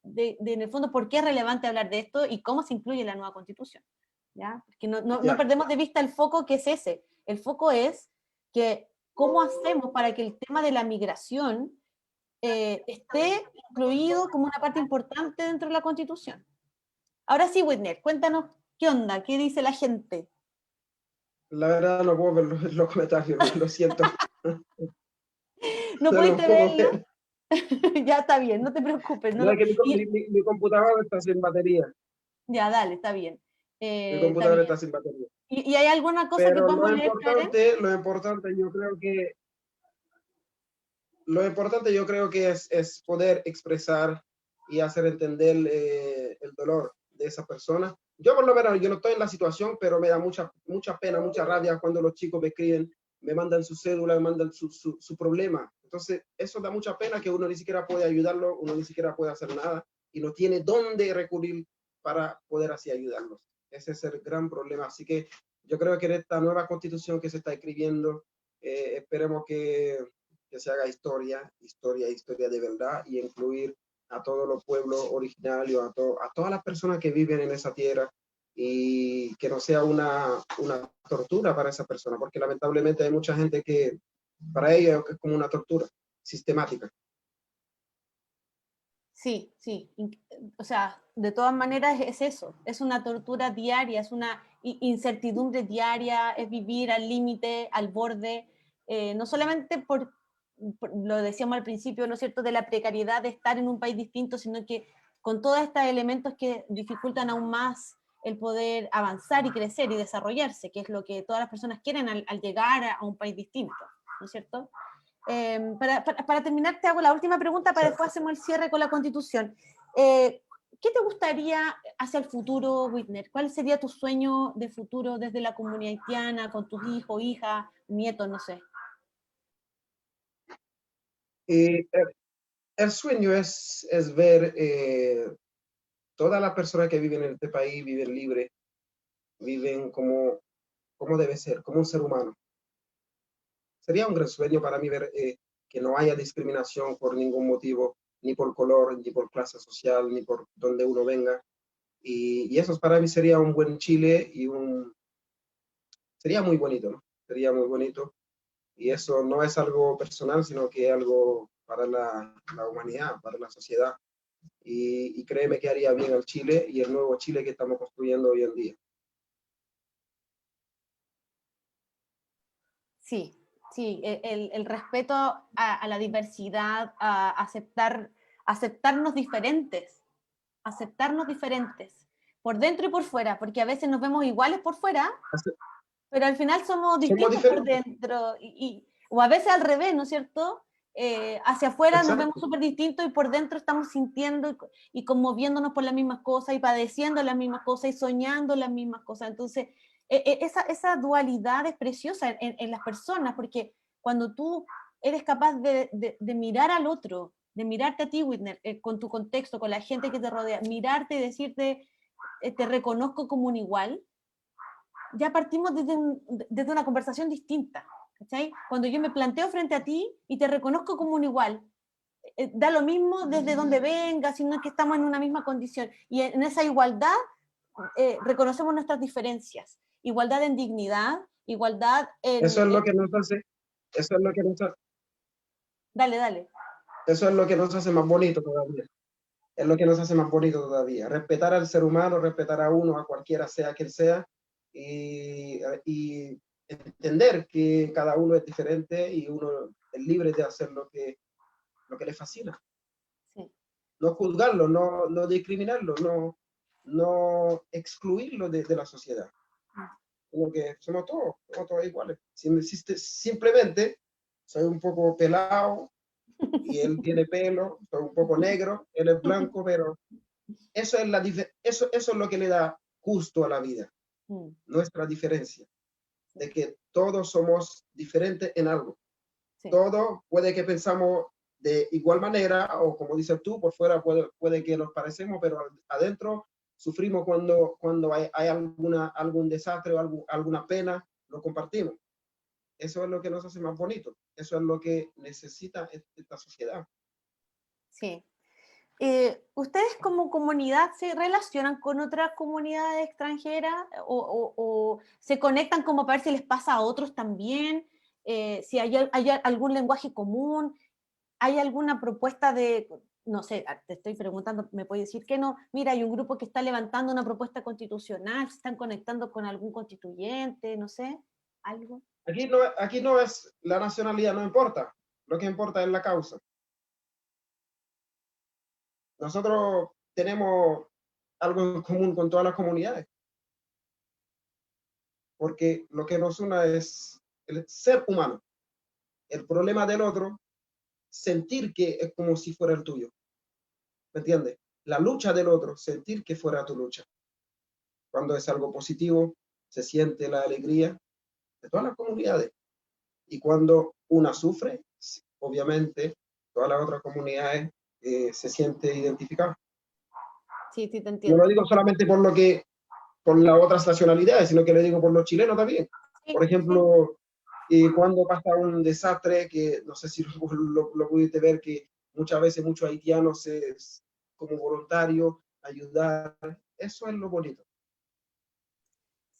en el fondo, por qué es relevante hablar de esto y cómo se incluye en la nueva constitución. ¿Ya? Porque no perdemos de vista el foco que es ese. El foco es que cómo hacemos para que el tema de la migración esté incluido como una parte importante dentro de la Constitución. Ahora sí, Whitner, cuéntanos qué onda, qué dice la gente. La verdad no puedo ver los comentarios, lo siento. ¿No No lo pudiste puedo verlo? ver. Ya está bien, no te preocupes. No, es que mi computador está sin batería. Ya, dale, está bien. Mi Está computador bien. está sin batería. ¿Y hay alguna cosa que Pero podamos leer, Karen? lo importante yo creo que es poder expresar y hacer entender el dolor de esa persona. Yo por lo menos, yo no estoy en la situación, pero me da mucha pena, mucha rabia cuando los chicos me escriben, me mandan su cédula, me mandan su problema. Entonces, eso da mucha pena que uno ni siquiera puede ayudarlo, uno ni siquiera puede hacer nada y no tiene dónde recurrir para poder así ayudarlos. Ese es el gran problema. Así que yo creo que en esta nueva constitución que se está escribiendo, esperemos que se haga historia de verdad y incluir a todos los pueblos originarios, a todas las personas que viven en esa tierra y que no sea una tortura para esa persona, porque lamentablemente hay mucha gente que para ella es como una tortura sistemática. Sí, sí. O sea, de todas maneras es eso, es una tortura diaria, es una incertidumbre diaria, es vivir al límite, al borde, no solamente lo decíamos al principio, ¿no es cierto?, de la precariedad de estar en un país distinto, sino que con todos estos elementos que dificultan aún más el poder avanzar y crecer y desarrollarse, que es lo que todas las personas quieren al llegar a un país distinto, ¿no es cierto? Para terminar, te hago la última pregunta para después hacemos el cierre con la Constitución. ¿Qué te gustaría hacia el futuro, Whitner? ¿Cuál sería tu sueño de futuro desde la comunidad haitiana, con tus hijos, hijas, nietos, no sé? El sueño es ver todas las personas que viven en este país, viven libres, viven como debe ser, como un ser humano. Sería un gran sueño para mí ver que no haya discriminación por ningún motivo, ni por color, ni por clase social, ni por donde uno venga. Y eso para mí sería un buen Chile y sería muy bonito, ¿no? Sería muy bonito. Y eso no es algo personal, sino que es algo para la humanidad, para la sociedad. Y créeme que haría bien al Chile y el nuevo Chile que estamos construyendo hoy en día. Sí, sí, el respeto a la diversidad, a aceptarnos diferentes, aceptarnos diferentes, por dentro y por fuera, porque a veces nos vemos iguales por fuera, pero al final somos distintos por dentro, o a veces al revés, ¿no es cierto? Hacia afuera Exacto. Nos vemos súper distintos y por dentro estamos sintiendo y conmoviéndonos por las mismas cosas y padeciendo las mismas cosas y soñando las mismas cosas. Entonces, esa dualidad es preciosa en las personas, porque cuando tú eres capaz de mirar al otro, de mirarte a ti, Whitner, con tu contexto, con la gente que te rodea, mirarte y decirte, te reconozco como un igual, ya partimos desde una conversación distinta. ¿Cachai? Cuando yo me planteo frente a ti y te reconozco como un igual, da lo mismo desde donde venga, sino que estamos en una misma condición. Y en esa igualdad reconocemos nuestras diferencias. Igualdad en dignidad, igualdad en... Eso es lo que nos hace, eso es lo que nos hace... Dale. Eso es lo que nos hace más bonito todavía. Es lo que nos hace más bonito todavía. Respetar al ser humano, respetar a uno, a cualquiera sea quien sea, y entender que cada uno es diferente y uno es libre de hacer lo que le fascina. Sí. No juzgarlo, no discriminarlo, no excluirlo de la sociedad. Como que somos todos iguales. Simplemente soy un poco pelado y él tiene pelo, soy un poco negro, él es blanco, pero eso es lo que le da gusto a la vida, nuestra diferencia. De que todos somos diferentes en algo. Sí. Todos puede que pensamos de igual manera, o como dices tú, por fuera puede que nos parecemos, pero adentro sufrimos cuando hay algún desastre o alguna pena, lo compartimos. Eso es lo que nos hace más bonito. Eso es lo que necesita esta sociedad. Sí. ¿Ustedes como comunidad se relacionan con otras comunidades extranjeras o se conectan como para ver si les pasa a otros también? Si hay algún lenguaje común, ¿hay alguna propuesta de, no sé, te estoy preguntando, me puedes decir que no? Mira, hay un grupo que está levantando una propuesta constitucional, se están conectando con algún constituyente, no sé, algo. Aquí no es la nacionalidad, no importa. Lo que importa es la causa. Nosotros tenemos algo en común con todas las comunidades, porque lo que nos une es el ser humano. El problema del otro, sentir que es como si fuera el tuyo. ¿Me entiendes? La lucha del otro, sentir que fuera tu lucha. Cuando es algo positivo, se siente la alegría de todas las comunidades. Y cuando una sufre, obviamente, todas las otras comunidades se siente identificada. Sí, te entiendo. No lo digo solamente por las otras nacionalidades, sino que lo digo por los chilenos también. Sí, por ejemplo, cuando pasa un desastre, que no sé si lo pudiste ver, que muchas veces muchos haitianos como voluntarios ayudar, eso es lo bonito.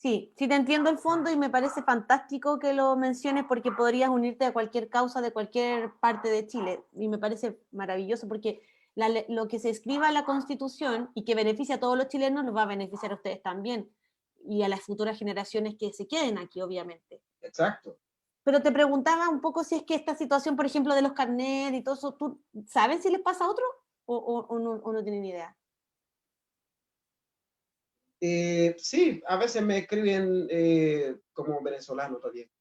Sí, te entiendo el fondo y me parece fantástico que lo menciones porque podrías unirte a cualquier causa de cualquier parte de Chile y me parece maravilloso porque lo que se escriba en la Constitución y que beneficia a todos los chilenos los va a beneficiar a ustedes también y a las futuras generaciones que se queden aquí, obviamente. Exacto. Pero te preguntaba un poco si es que esta situación, por ejemplo, de los carnets y todo eso, ¿tú sabes si les pasa a otro o no tienen idea? Sí, a veces me escriben como venezolano también,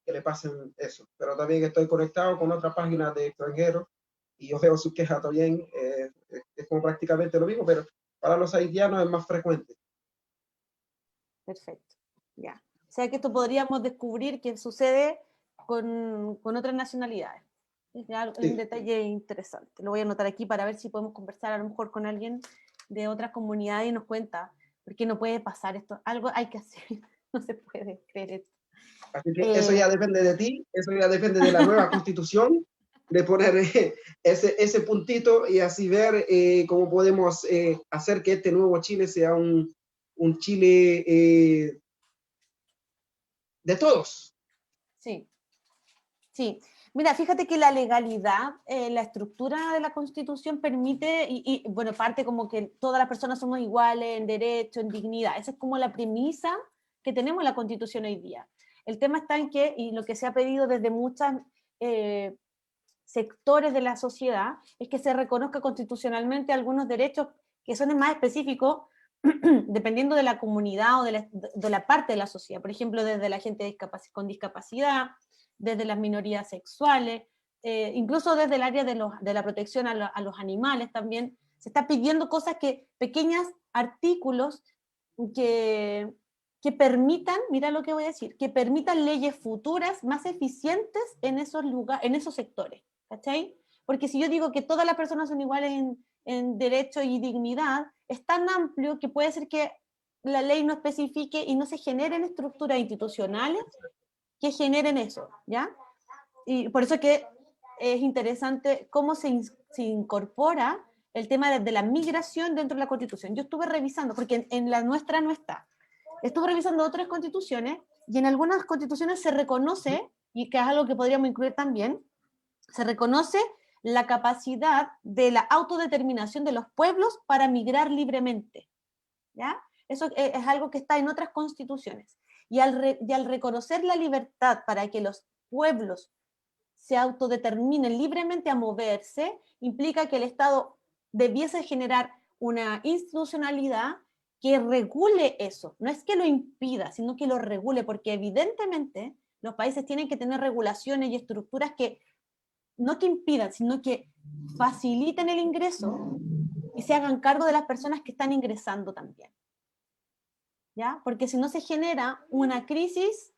que le pasen eso, pero también estoy conectado con otras páginas de extranjeros y yo veo sus quejas también, es como prácticamente lo mismo, pero para los haitianos es más frecuente. Perfecto, ya. O sea que esto podríamos descubrir que sucede con otras nacionalidades. Es un detalle interesante. Lo voy a anotar aquí para ver si podemos conversar a lo mejor con alguien de otras comunidades y nos cuenta por qué no puede pasar esto. Algo hay que hacer, no se puede creer esto. Así que eso ya depende de ti, eso ya depende de la nueva constitución, de poner ese puntito y así ver cómo podemos hacer que este nuevo Chile sea un Chile de todos. Sí. Mira, fíjate que la legalidad, la estructura de la Constitución permite, y bueno, parte como que todas las personas somos iguales en derecho, en dignidad. Esa es como la premisa que tenemos en la Constitución hoy día. El tema está en que, y lo que se ha pedido desde muchos sectores de la sociedad, es que se reconozca constitucionalmente algunos derechos que son más específicos dependiendo de la comunidad o de la parte de la sociedad. Por ejemplo, desde la gente con discapacidad, desde las minorías sexuales, incluso desde el área de la protección a los animales también. Se está pidiendo cosas pequeños artículos que permitan, mira lo que voy a decir, que permitan leyes futuras más eficientes en esos lugares, en esos sectores, ¿cachai? Porque si yo digo que todas las personas son iguales en derecho y dignidad, es tan amplio que puede ser que la ley no especifique y no se generen estructuras institucionales que generen eso, ¿ya? Y por eso que es interesante cómo se incorpora el tema de la migración dentro de la Constitución. Yo estuve revisando, porque en la nuestra no está. Estuve revisando otras constituciones y en algunas constituciones se reconoce, y que es algo que podríamos incluir también, se reconoce la capacidad de la autodeterminación de los pueblos para migrar libremente, ¿ya? Eso es algo que está en otras constituciones. Y al reconocer la libertad para que los pueblos se autodeterminen libremente a moverse, implica que el Estado debiese generar una institucionalidad que regule eso. No es que lo impida, sino que lo regule, porque evidentemente los países tienen que tener regulaciones y estructuras que no que impidan, sino que faciliten el ingreso y se hagan cargo de las personas que están ingresando también. ¿Ya? Porque si no se genera una crisis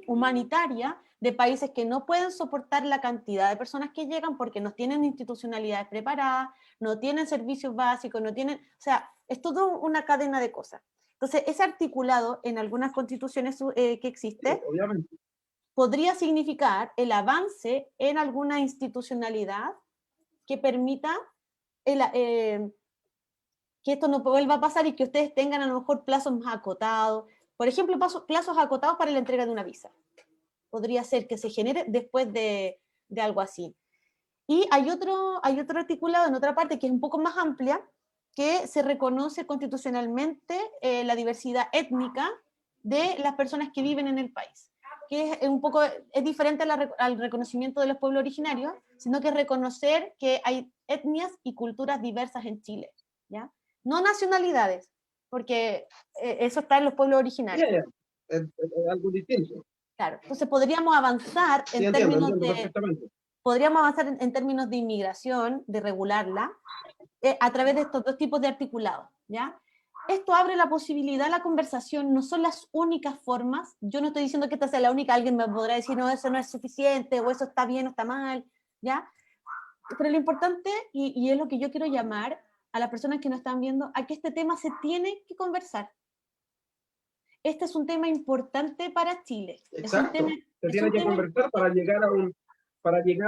humanitaria de países que no pueden soportar la cantidad de personas que llegan porque no tienen institucionalidades preparadas, no tienen servicios básicos, no tienen, o sea, es toda una cadena de cosas. Entonces, ese articulado en algunas constituciones que existe, Obviamente. podría significar el avance en alguna institucionalidad que permita que esto no vuelva a pasar y que ustedes tengan a lo mejor plazos más acotados. Por ejemplo, plazos acotados para la entrega de una visa. Podría ser que se genere después de algo así. Y hay otro articulado en otra parte que es un poco más amplia, que se reconoce constitucionalmente la diversidad étnica de las personas que viven en el país, que es diferente al reconocimiento de los pueblos originarios, sino que es reconocer que hay etnias y culturas diversas en Chile, ¿ya? No nacionalidades, porque eso está en los pueblos originarios. Yeah, es algo distinto. Claro, entonces podríamos avanzar Sí, entiendo perfectamente. podríamos avanzar en términos de inmigración, de regularla, a través de estos dos tipos de articulados, ¿ya? Esto abre la posibilidad a la conversación, no son las únicas formas, yo no estoy diciendo que esta sea la única, alguien me podrá decir, no, eso no es suficiente, o eso está bien o está mal, ¿ya? Pero lo importante, y es lo que yo quiero llamar a las personas que nos están viendo, a que este tema se tiene que conversar. Este es un tema importante para Chile. Exacto. Se tiene que conversar para llegar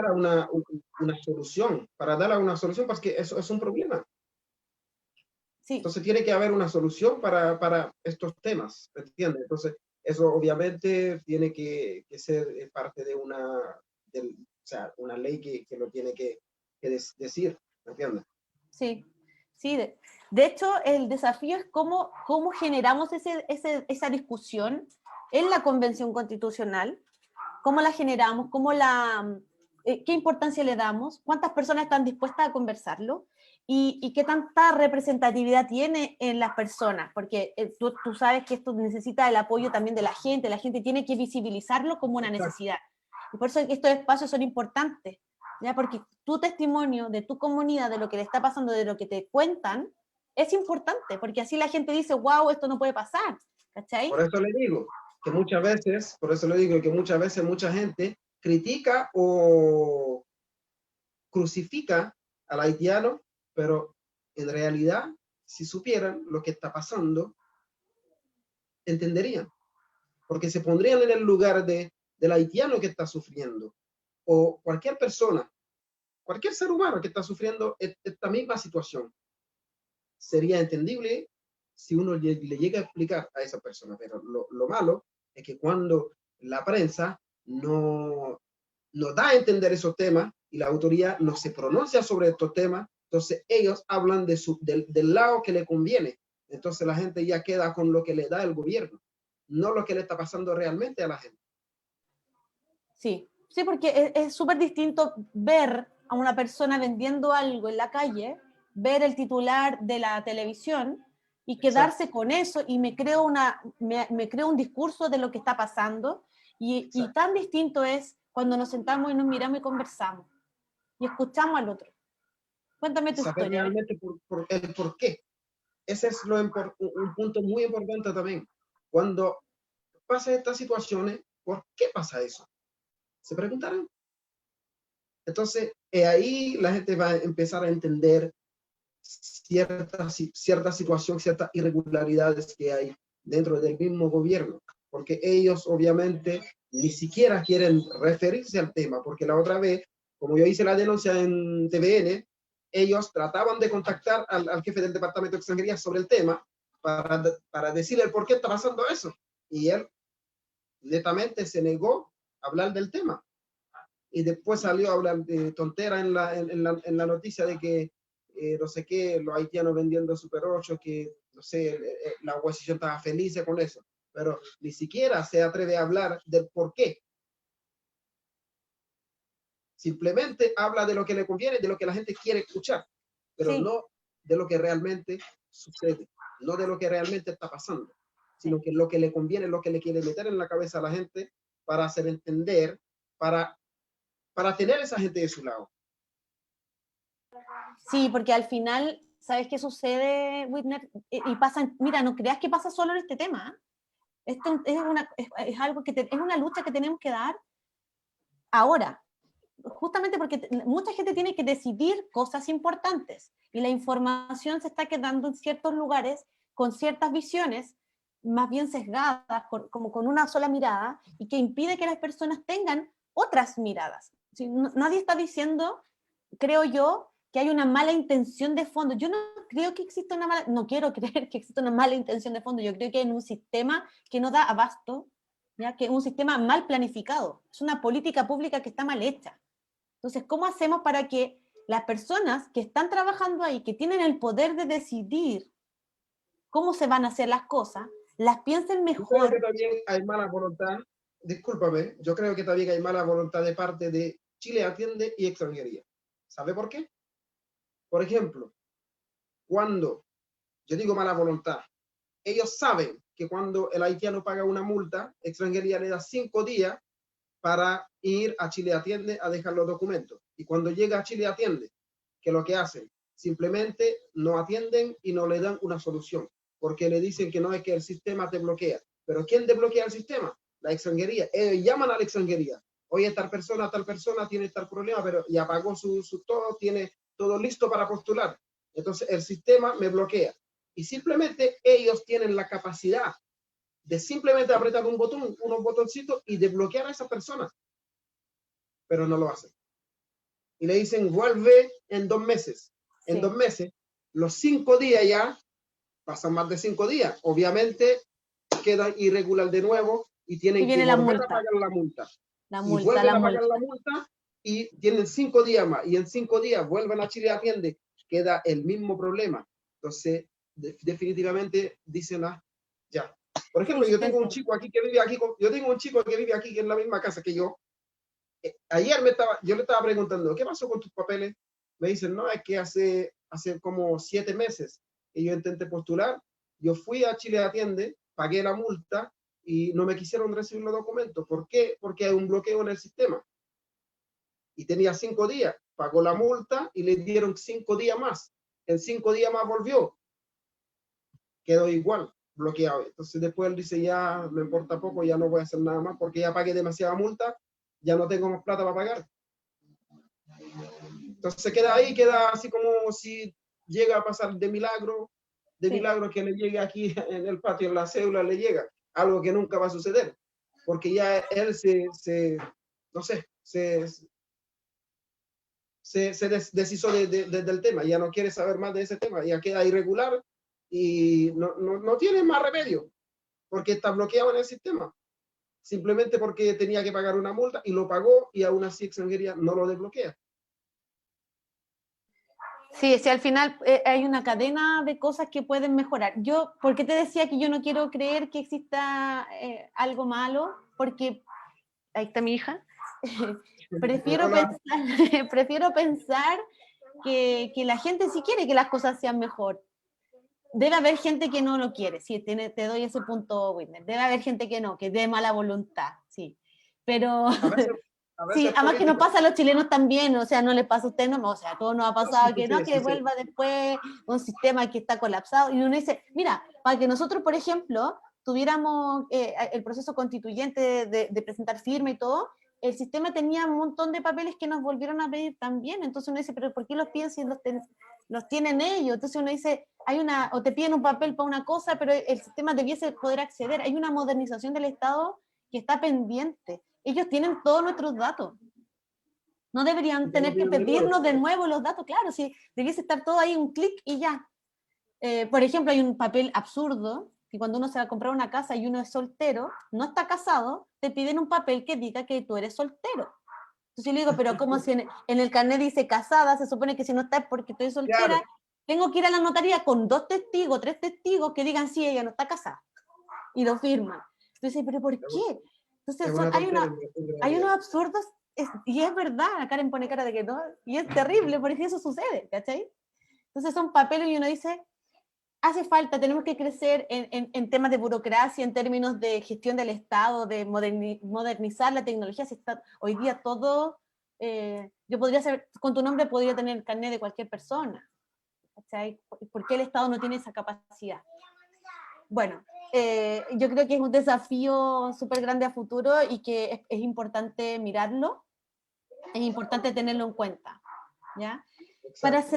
a una solución, para dar una solución, porque eso es un problema. Sí. Entonces tiene que haber una solución para estos temas, ¿entiendes? Entonces eso obviamente tiene que ser parte de una ley que lo tiene que decir, ¿entiendes? Sí, sí. De hecho, el desafío es cómo generamos esa discusión en la Convención Constitucional, cómo la generamos, qué importancia le damos, cuántas personas están dispuestas a conversarlo y qué tanta representatividad tiene en las personas, porque tú sabes que esto necesita el apoyo también de la gente tiene que visibilizarlo como una necesidad. Y por eso estos espacios son importantes, ¿ya? Porque tu testimonio de tu comunidad, de lo que le está pasando, de lo que te cuentan, es importante, porque así la gente dice, wow, esto no puede pasar, ¿cachai? Por eso le digo que muchas veces mucha gente critica o crucifica al haitiano, pero en realidad, si supieran lo que está pasando, entenderían, porque se pondrían en el lugar del haitiano que está sufriendo, o cualquier persona, cualquier ser humano que está sufriendo esta misma situación. Sería entendible si uno le llega a explicar a esa persona, pero lo malo es que cuando la prensa no da a entender esos temas y la autoridad no se pronuncia sobre estos temas, entonces ellos hablan del lado que le conviene. Entonces la gente ya queda con lo que le da el gobierno, no lo que le está pasando realmente a la gente. Sí, porque es súper distinto ver a una persona vendiendo algo en la calle ver el titular de la televisión y quedarse con eso, y me creo un discurso de lo que está pasando, y tan distinto es cuando nos sentamos y nos miramos y conversamos, y escuchamos al otro. Cuéntame tu Saber historia. realmente el por qué. Ese es un punto muy importante también. Cuando pasan estas situaciones, ¿por qué pasa eso? ¿Se preguntaron? Entonces, ahí la gente va a empezar a entender cierta situación, ciertas irregularidades que hay dentro del mismo gobierno, porque ellos obviamente ni siquiera quieren referirse al tema, porque la otra vez, como yo hice la denuncia en TVN, ellos trataban de contactar al jefe del Departamento de Extranjería sobre el tema para decirle por qué está pasando eso, y él netamente se negó a hablar del tema. Y después salió a hablar de tontera en la noticia de que no sé qué, los haitianos vendiendo Super 8, que no sé, la oposición estaba feliz con eso, pero ni siquiera se atreve a hablar del por qué. Simplemente habla de lo que le conviene, de lo que la gente quiere escuchar, pero no de lo que realmente sucede, no de lo que realmente está pasando, sino que lo que le conviene, lo que le quiere meter en la cabeza a la gente para hacer entender, para tener a esa gente de su lado. Sí, porque al final, ¿sabes qué sucede, Whitner? Y pasa, mira, no creas que pasa solo en este tema. Esto es algo es una lucha que tenemos que dar ahora, justamente porque mucha gente tiene que decidir cosas importantes, y la información se está quedando en ciertos lugares con ciertas visiones más bien sesgadas, como con una sola mirada, y que impide que las personas tengan otras miradas. ¿Sí? Nadie está diciendo, creo yo, que hay una mala intención de fondo. Yo no creo que exista no quiero creer que exista una mala intención de fondo. Yo creo que hay un sistema que no da abasto, ¿ya? Que es un sistema mal planificado. Es una política pública que está mal hecha. Entonces, ¿cómo hacemos para que las personas que están trabajando ahí, que tienen el poder de decidir cómo se van a hacer las cosas, las piensen mejor? Yo creo que también hay mala voluntad, discúlpame, yo creo que también hay mala voluntad de parte de Chile Atiende y Extranjería. ¿Sabe por qué? Por ejemplo, cuando, yo digo mala voluntad, ellos saben que cuando el haitiano paga una multa, Extranjería le da 5 días para ir a Chile Atiende a dejar los documentos. Y cuando llega a Chile Atiende, ¿qué es lo que hacen? Simplemente no atienden y no le dan una solución, porque le dicen que no, es que el sistema te bloquea. ¿Pero quién desbloquea el sistema? La Extranjería. Ellos llaman a la Extranjería. Oye, tal persona tiene tal problema, pero ya pagó su todo, tiene todo listo para postular. Entonces el sistema me bloquea. Y simplemente ellos tienen la capacidad de simplemente apretar un botón, unos botoncitos y desbloquear a esa persona. Pero no lo hacen. Y le dicen, vuelve en 2 meses. Sí. En 2 meses, los 5 días ya, pasan más de 5 días. Obviamente, quedan irregular de nuevo y tienen que volver a pagar la multa. Y vuelven a pagar la multa y tienen 5 días más. Y en 5 días vuelven a Chile Atiende. Queda el mismo problema. Entonces, definitivamente dicen, ya. Por ejemplo, yo tengo un chico aquí que vive aquí, que en la misma casa que yo. Ayer yo le estaba preguntando, ¿qué pasó con tus papeles? Me dicen, no, es que hace como 7 meses que yo intenté postular, yo fui a Chile Atiende, pagué la multa y no me quisieron recibir los documentos. ¿Por qué? Porque hay un bloqueo en el sistema. Y tenía 5 días, pagó la multa y le dieron 5 días más. En 5 días más volvió. Quedó igual, bloqueado. Entonces después él dice, ya me importa poco, ya no voy a hacer nada más porque ya pagué demasiada multa, ya no tengo más plata para pagar. Entonces queda ahí, queda así como si llega a pasar de milagro que le llegue aquí en el patio, en la cédula le llega, algo que nunca va a suceder, porque ya él se deshizo del tema, ya no quiere saber más de ese tema, ya queda irregular y no tiene más remedio, porque está bloqueado en el sistema, simplemente porque tenía que pagar una multa y lo pagó y aún así Extranjería no lo desbloquea. Sí, al final hay una cadena de cosas que pueden mejorar. ¿Por qué te decía que yo no quiero creer que exista algo malo? Porque, ahí está mi hija, prefiero pensar que la gente sí quiere que las cosas sean mejor. Debe haber gente que no lo quiere, sí, te doy ese punto, Whitner. Debe haber gente que no, que de mala voluntad, sí. Pero A veces sí, además que nos políticos. pasa a los chilenos también, o sea, no les pasa a usted, no, o sea, a todos nos ha pasado Sí, que sí, no, que sí, sí. vuelva después un sistema que está colapsado, y uno dice, mira, para que nosotros, por ejemplo, tuviéramos el proceso constituyente de presentar firma y todo, el sistema tenía un montón de papeles que nos volvieron a pedir también, entonces uno dice, pero ¿por qué los piden si los tienen ellos? Entonces uno dice, o te piden un papel para una cosa, pero el sistema debiese poder acceder, hay una modernización del Estado que está pendiente. Ellos tienen todos nuestros datos. No deberían Ya lo tener que tienen de nuevo. pedirnos de nuevo los datos, claro, si debiese estar todo ahí, un clic y ya. Por ejemplo, hay un papel absurdo, que cuando uno se va a comprar una casa y uno es soltero, no está casado, te piden un papel que diga que tú eres soltero. Entonces yo le digo, pero ¿cómo si en el carnet dice casada? Se supone que si no está es porque estoy soltera. Claro. Tengo que ir a la notaría con 2 testigos, 3 testigos que digan sí, ella no está casada. Y lo firman. Entonces, ¿pero por qué? Entonces Es una tontería, en hay unos realidad. absurdos, y es verdad, Karen pone cara de que no, y es terrible, porque eso sucede, ¿cachai? Entonces son papeles y uno dice, hace falta, tenemos que crecer en temas de burocracia, en términos de gestión del Estado, de modernizar la tecnología. Si está, hoy día todo, yo podría ser, con tu nombre podría tener el carnet de cualquier persona. ¿Cachai? ¿Por qué el Estado no tiene esa capacidad? Bueno, yo creo que es un desafío súper grande a futuro y que es importante mirarlo, es importante tenerlo en cuenta, ¿ya? Exacto.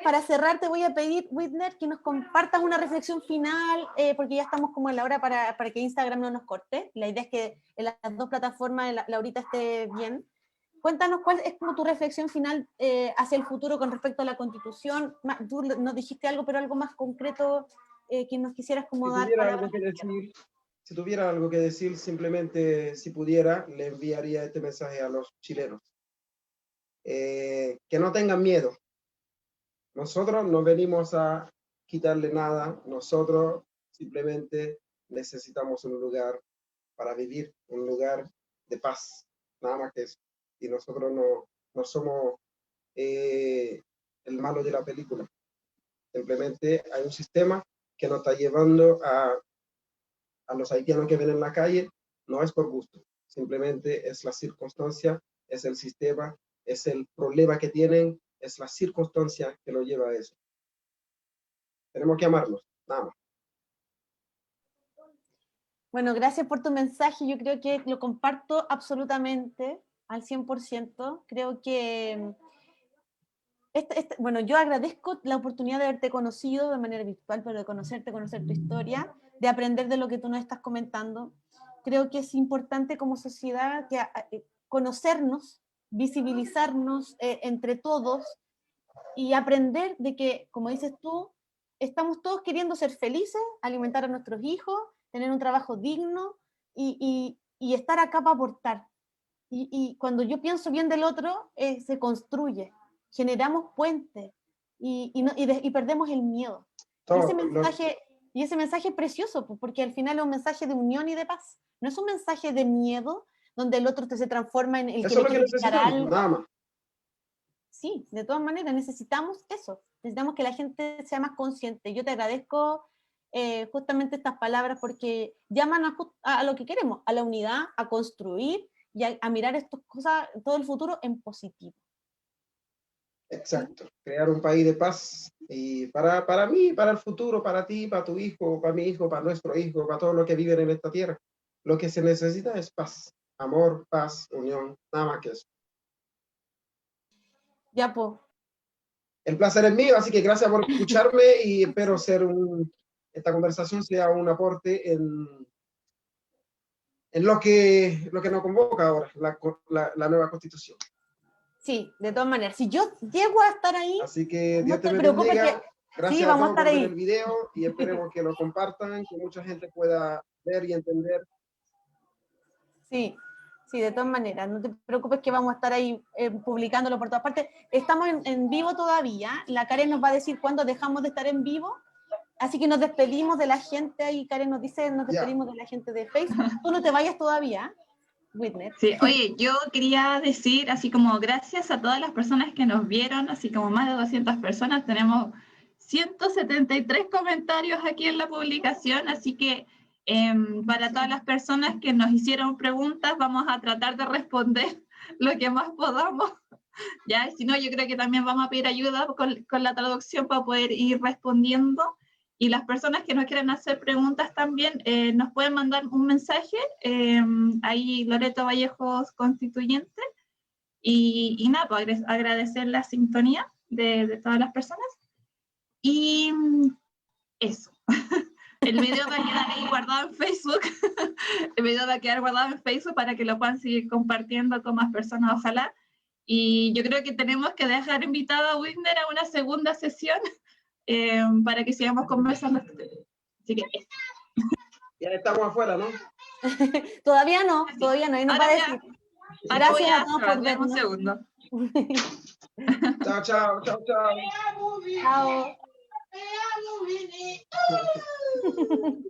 Para cerrar te voy a pedir, Whitner, que nos compartas una reflexión final, porque ya estamos como en la hora para que Instagram no nos corte. La idea es que en las 2 plataformas Laurita esté bien. Cuéntanos cuál es como tu reflexión final hacia el futuro con respecto a la Constitución. Tú nos dijiste algo, pero algo más concreto que nos quisieras como Si dar tuviera palabras. algo que decir, si tuviera algo que decir, simplemente, si pudiera, le enviaría este mensaje a los chilenos. Que no tengan miedo. Nosotros no venimos a quitarle nada, nosotros simplemente necesitamos un lugar para vivir, un lugar de paz, nada más que eso. Y nosotros no somos el malo de la película. Simplemente hay un sistema que nos está llevando a los haitianos que ven en la calle, no es por gusto, simplemente es la circunstancia, es el sistema, es el problema que tienen, es la circunstancia que lo lleva a eso. Tenemos que amarlos, nada más. Bueno, gracias por tu mensaje. Yo creo que lo comparto absolutamente al 100%. Creo que, bueno, yo agradezco la oportunidad de haberte conocido de manera virtual, pero de conocerte, conocer tu historia, de aprender de lo que tú nos estás comentando. Creo que es importante como sociedad conocernos, visibilizarnos entre todos y aprender de que, como dices tú, estamos todos queriendo ser felices, alimentar a nuestros hijos, tener un trabajo digno y estar acá para aportar. Y cuando yo pienso bien del otro, se construye, generamos puentes y perdemos el miedo. Y ese Todo, mensaje, ese mensaje es precioso, porque al final es un mensaje de unión y de paz. No es un mensaje de miedo, donde el otro se transforma en el que eso es le lo que quiere quitar necesitamos, algo. nada más. Sí, de todas maneras, necesitamos eso. Necesitamos que la gente sea más consciente. Yo te agradezco justamente estas palabras porque llaman a lo que queremos, a la unidad, a construir y a mirar estas cosas, todo el futuro en positivo. Exacto, crear un país de paz y para mí, para el futuro, para ti, para tu hijo, para mi hijo, para nuestro hijo, para todos los que viven en esta tierra. Lo que se necesita es paz, amor, paz, unión, nada más que eso. Ya, pues. El placer es mío, así que gracias por escucharme y espero esta conversación sea un aporte en lo que nos convoca ahora, la nueva constitución. Sí, de todas maneras. Si yo llego a estar ahí, Así que no Dios te te me preocupes bendiga. que Gracias sí, a vamos a todos por estar ver ahí. el video y esperemos que lo compartan, que mucha gente pueda ver y entender. Sí, sí, de todas maneras. No te preocupes que vamos a estar ahí publicándolo por todas partes. Estamos en vivo todavía. La Karen nos va a decir cuándo dejamos de estar en vivo. Así que nos despedimos de la gente ahí. Karen nos dice, nos despedimos de la gente de Facebook. Tú no te vayas todavía. Whitner. Sí, oye, yo quería decir, así como gracias a todas las personas que nos vieron, así como más de 200 personas, tenemos 173 comentarios aquí en la publicación, así que para todas las personas que nos hicieron preguntas, vamos a tratar de responder lo que más podamos. Ya, si no, yo creo que también vamos a pedir ayuda con la traducción para poder ir respondiendo. Y las personas que nos quieren hacer preguntas también nos pueden mandar un mensaje, ahí Loreto Vallejos Constituyente, y nada, pues agradecer la sintonía de todas las personas. Y eso. El video va a quedar ahí guardado en Facebook. El video va a quedar guardado en Facebook para que lo puedan seguir compartiendo con más personas, ojalá. Y yo creo que tenemos que dejar invitado a Whitner a una segunda sesión para que sigamos conversando. Así que Ya estamos afuera, ¿no? Todavía no, y nos va a decir. Gracias a todos por vernos. Un segundo. Chao, chao, chao, chao. Chao.